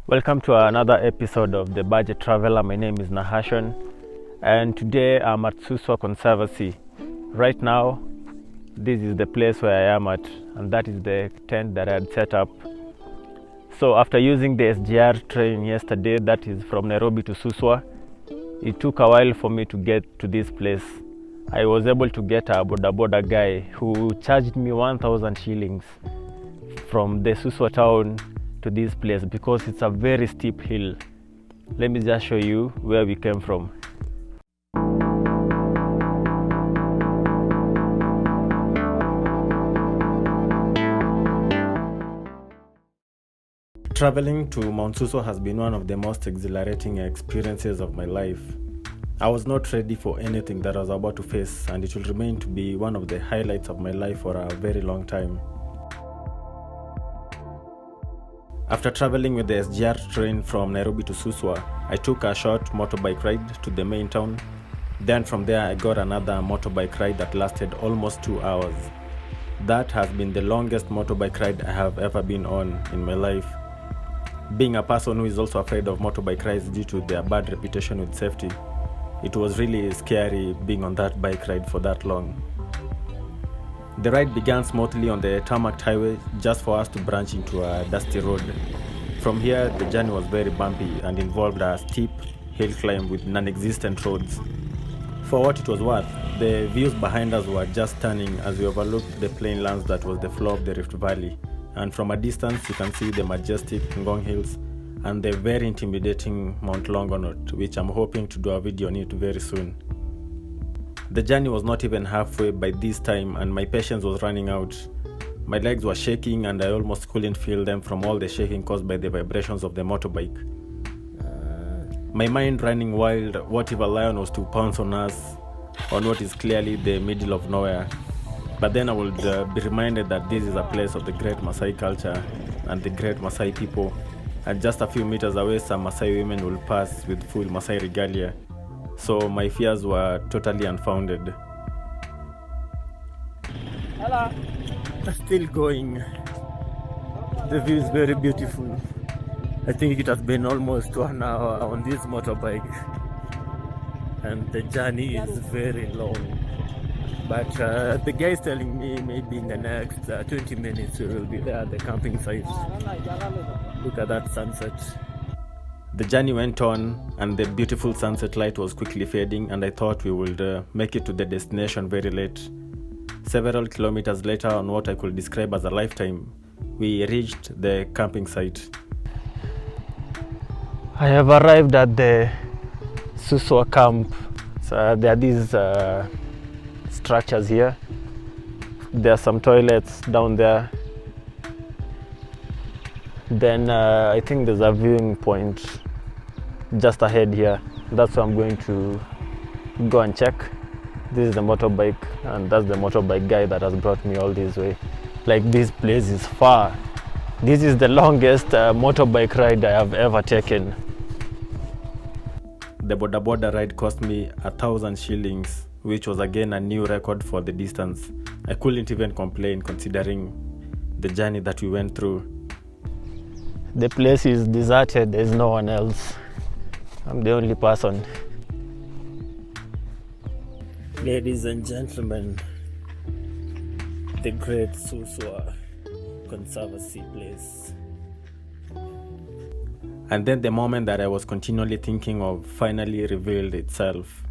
Welcome to another episode of The Budget Traveler. My name is Nahashon, and today I'm at Suswa Conservancy. Right now, this is the place where I am at, and that is the tent that I had set up. So after using the SGR train yesterday, that is from Nairobi to Suswa, it took a while for me to get to this place. I was able to get a boda guy who charged me 1,000 shillings from the Suswa town to this place because it's a very steep hill. Let me just show you where we came from. Traveling to Mount Suswa has been one of the most exhilarating experiences of my life. I was not ready for anything that I was about to face, and it will remain to be one of the highlights of my life for a very long time. After traveling with the SGR train from Nairobi to Suswa, I took a short motorbike ride to the main town. Then from there I got another motorbike ride that lasted almost 2 hours. That has been the longest motorbike ride I have ever been on in my life. Being a person who is also afraid of motorbike rides due to their bad reputation with safety, it was really scary being on that bike ride for that long. The ride began smoothly on the tarmac highway just for us to branch into a dusty road. From here, the journey was very bumpy and involved a steep hill climb with non-existent roads. For what it was worth, the views behind us were just stunning as we overlooked the plain lands that was the floor of the Rift Valley. And from a distance, you can see the majestic Ngong Hills and the very intimidating Mount Longonot, which I'm hoping to do a video on it very soon. The journey was not even halfway by this time and my patience was running out. My legs were shaking and I almost couldn't feel them from all the shaking caused by the vibrations of the motorbike. My mind running wild, what if a lion was to pounce on us on what is clearly the middle of nowhere? But then I would be reminded that this is a place of the great Maasai culture and the great Maasai people, and just a few meters away some Maasai women will pass with full Maasai regalia. So my fears were totally unfounded. Hello. Still going. The view is very beautiful. I think it has been almost 1 hour on this motorbike, and the journey is very long. But the guy is telling me maybe in the next 20 minutes we will be there at the camping site. Look at that sunset. The journey went on and the beautiful sunset light was quickly fading, and I thought we would make it to the destination very late. Several kilometers later, on what I could describe as a lifetime, we reached the camping site. I have arrived at the Suswa camp. So there are these structures here. There are some toilets down there. Then I think there's a viewing point just ahead here. That's where I'm going to go and check. This is the motorbike, and that's the motorbike guy that has brought me all this way. Like, this place is far. This is the longest motorbike ride I have ever taken. The boda ride cost me 1,000 shillings, which was again a new record for the distance. I couldn't even complain considering the journey that we went through. The place is deserted, there's no one else. I'm the only person. Ladies and gentlemen, the great Suswa Conservancy place. And then the moment that I was continually thinking of finally revealed itself.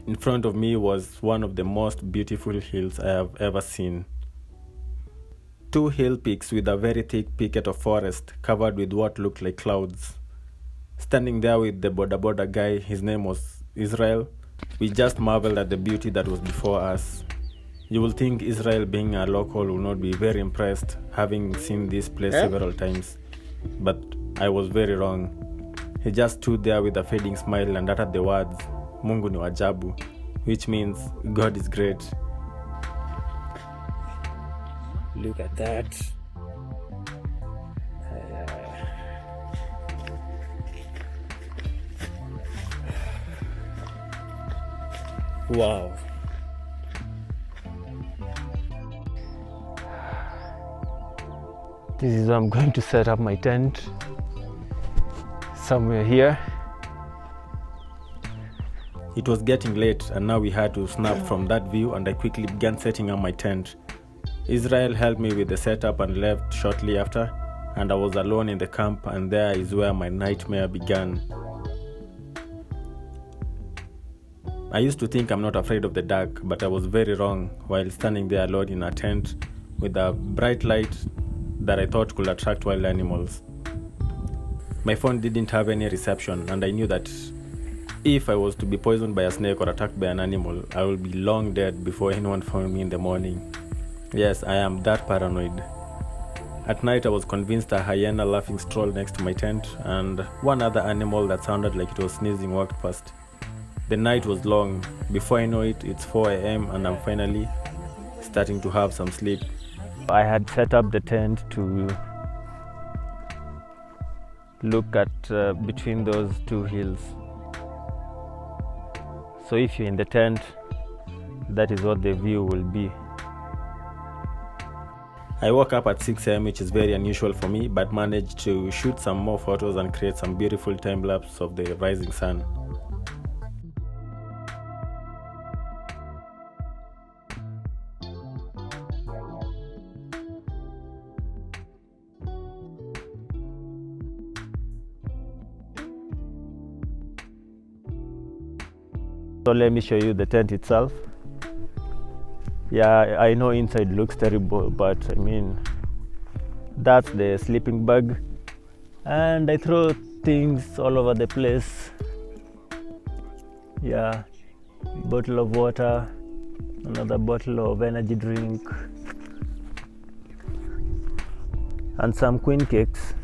In front of me was one of the most beautiful hills I have ever seen. 2 hill peaks with a very thick picket of forest covered with what looked like clouds. Standing there with the boda guy, his name was Israel, we just marveled at the beauty that was before us. You will think Israel, being a local, will not be very impressed having seen this place several times. But I was very wrong. He just stood there with a fading smile and uttered the words, Mungu ni wajabu, which means God is great. Look at that. Wow. This is where I'm going to set up my tent. somewhere here. It was getting late and now we had to snap from that view, and I quickly began setting up my tent. Israel helped me with the setup and left shortly after, and I was alone in the camp, and there is where my nightmare began. I used to think I'm not afraid of the dark, but I was very wrong while standing there alone in a tent with a bright light that I thought could attract wild animals. My phone didn't have any reception, and I knew that if I was to be poisoned by a snake or attacked by an animal, I would be long dead before anyone found me in the morning. Yes, I am that paranoid. At night I was convinced a hyena laughing strolled next to my tent, and one other animal that sounded like it was sneezing walked past. The night was long. Before I know it, it's 4 a.m. and I'm finally starting to have some sleep. I had set up the tent to look at between those two hills. So if you're in the tent, that is what the view will be. I woke up at 6 a.m., which is very unusual for me, but managed to shoot some more photos and create some beautiful time-lapse of the rising sun. So let me show you the tent itself. Yeah, I know inside looks terrible, but I mean, that's the sleeping bag. And I throw things all over the place. Yeah, bottle of water, another bottle of energy drink, and some queen cakes,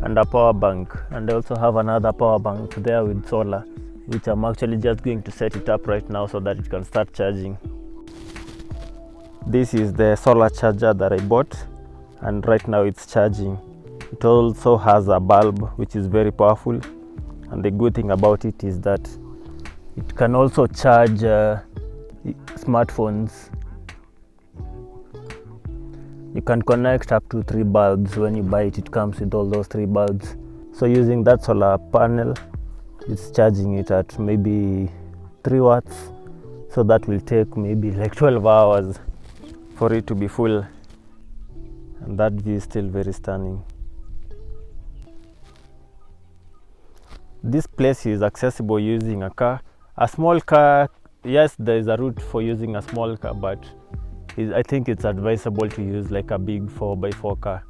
and a power bank. And I also have another power bank there with solar, which I'm actually just going to set it up right now so that it can start charging. This is the solar charger that I bought, and right now it's charging. It also has a bulb which is very powerful, and the good thing about it is that it can also charge smartphones. You can connect up to 3 bulbs. When you buy it, it comes with all those 3 bulbs. So using that solar panel, it's charging it at maybe 3 watts, so that will take maybe like 12 hours for it to be full, and that view is still very stunning. This place is accessible using a car. A small car, yes, there is a route for using a small car, but I think it's advisable to use like a big 4x4 car,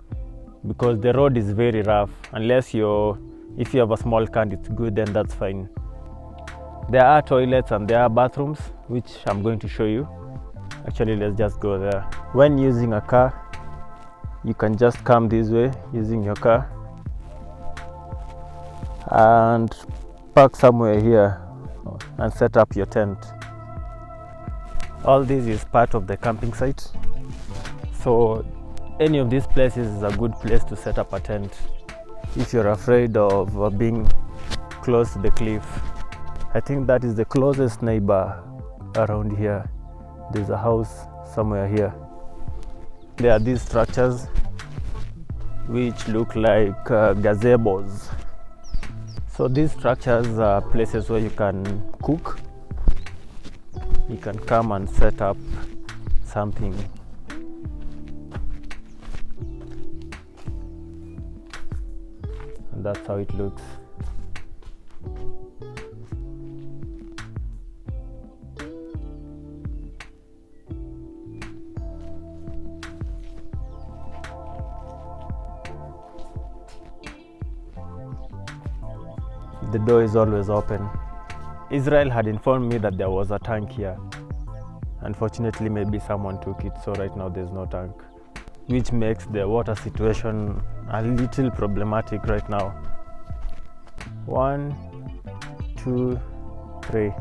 because the road is very rough. Unless if you have a small car and it's good, then that's fine. There are toilets and there are bathrooms, which I'm going to show you. Actually, let's just go there. When using a car, you can just come this way using your car and park somewhere here and set up your tent. All this is part of the camping site, so any of these places is a good place to set up a tent if you're afraid of being close to the cliff. I think that is the closest neighbor around here. There's a house somewhere here. There are these structures which look like gazebos. So these structures are places where you can cook. You can come and set up something. And that's how it looks. The door is always open. Israel had informed me that there was a tank here. Unfortunately, maybe someone took it, so right now there's no tank, which makes the water situation a little problematic right now. 1, 2, 3.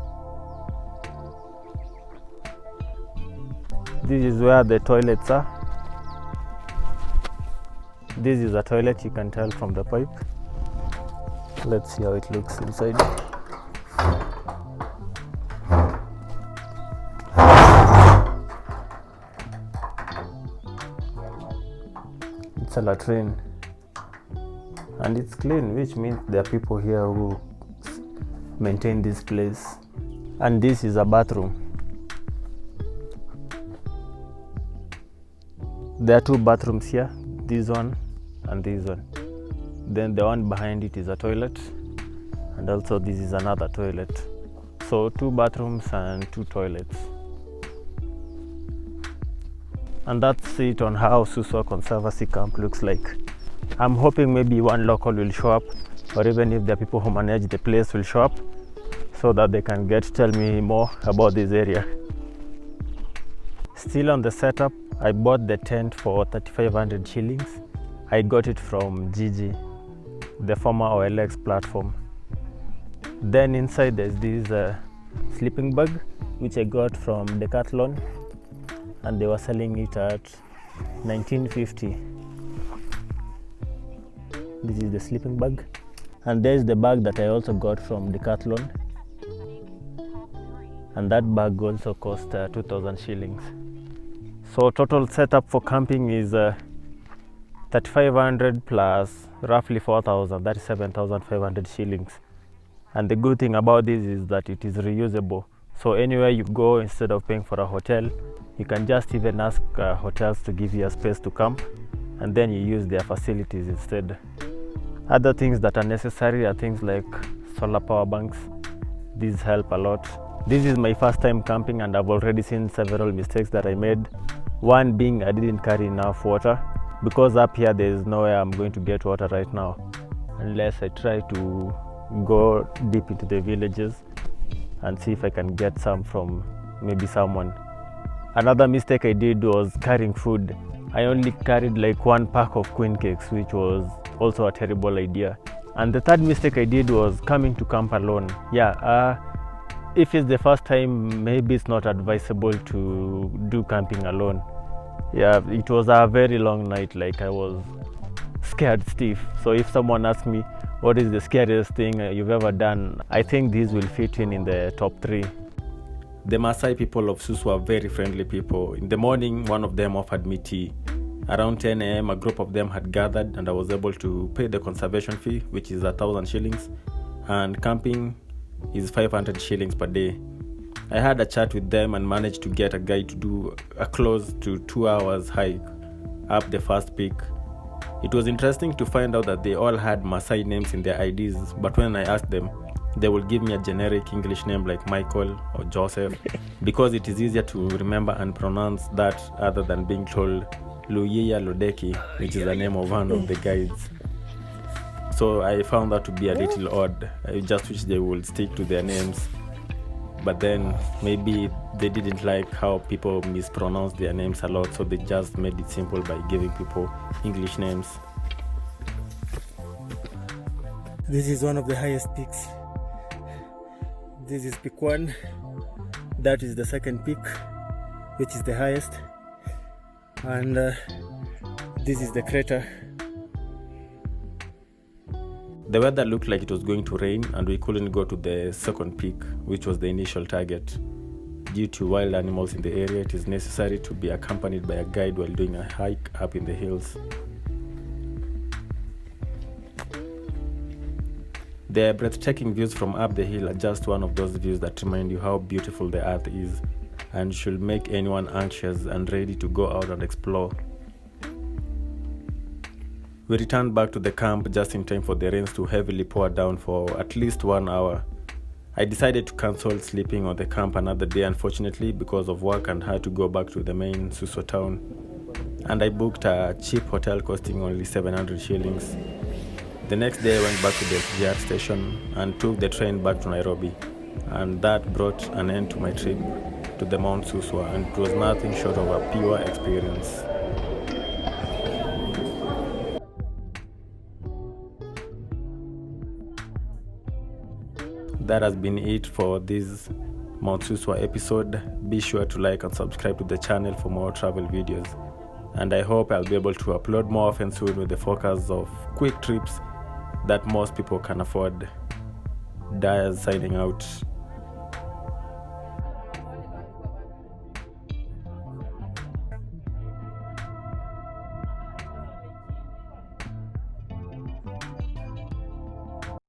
This is where the toilets are. This is a toilet, you can tell from the pipe. Let's see how it looks inside. It's a latrine. and it's clean, which means there are people here who maintain this place. And this is a bathroom. There are 2 bathrooms here, this one and this one. Then the one behind it is a toilet, and also this is another toilet. So 2 bathrooms and 2 toilets. And that's it on how Suswa Conservancy Camp looks like. I'm hoping maybe one local will show up, or even if the people who manage the place will show up, so that they can tell me more about this area. Still on the setup, I bought the tent for 3,500 shillings. I got it from Gigi, the former OLX platform. Then inside there's this sleeping bag, which I got from Decathlon, and they were selling it at 1950. This is the sleeping bag, and there's the bag that I also got from Decathlon, and that bag also cost 2,000 shillings. So total setup for camping is 3,500 plus roughly 4,000, that is 7,500 shillings. And the good thing about this is that it is reusable. So anywhere you go, instead of paying for a hotel, you can just even ask hotels to give you a space to camp, and then you use their facilities instead. Other things that are necessary are things like solar power banks. These help a lot. This is my first time camping, and I've already seen several mistakes that I made. One being I didn't carry enough water, because up here there is nowhere I'm going to get water right now, unless I try to go deep into the villages and see if I can get some from maybe someone. Another mistake I did was carrying food. I only carried like 1 pack of queen cakes, which was also a terrible idea. And the third mistake I did was coming to camp alone. If it's the first time, maybe it's not advisable to do camping alone. It was a very long night, like I was scared stiff. So if someone asks me what is the scariest thing you've ever done, I think these will fit in the top 3. The Maasai people of Suswa are very friendly people. In the morning, one of them offered me tea. Around 10 a.m, a group of them had gathered, and I was able to pay the conservation fee, which is 1,000 shillings, and camping is 500 shillings per day. I had a chat with them and managed to get a guide to do a close to 2 hours hike up the first peak. It was interesting to find out that they all had Maasai names in their IDs, but when I asked them, they will give me a generic English name like Michael or Joseph, because it is easier to remember and pronounce that other than being told Luyiya Lodeki, which is the name of one of the guides. So I found that to be a little odd. I just wish they would stick to their names. But then maybe they didn't like how people mispronounce their names a lot, so they just made it simple by giving people English names. This is one of the highest peaks. This is peak 1. That is the second peak, which is the highest. And this is the crater. The weather looked like it was going to rain, and we couldn't go to the second peak, which was the initial target. Due to wild animals in the area, it is necessary to be accompanied by a guide while doing a hike up in the hills. The breathtaking views from up the hill are just one of those views that remind you how beautiful the earth is, and should make anyone anxious and ready to go out and explore. We returned back to the camp just in time for the rains to heavily pour down for at least 1 hour. I decided to cancel sleeping on the camp another day, unfortunately, because of work, and had to go back to the main Suswa town. And I booked a cheap hotel costing only 700 shillings. The next day I went back to the SGR station and took the train back to Nairobi. And that brought an end to my trip to the Mount Suswa, and it was nothing short of a pure experience. That has been it for this Mount Suswa episode. Be sure to like and subscribe to the channel for more travel videos. And I hope I'll be able to upload more often soon with the focus of quick trips that most people can afford. Diaz signing out.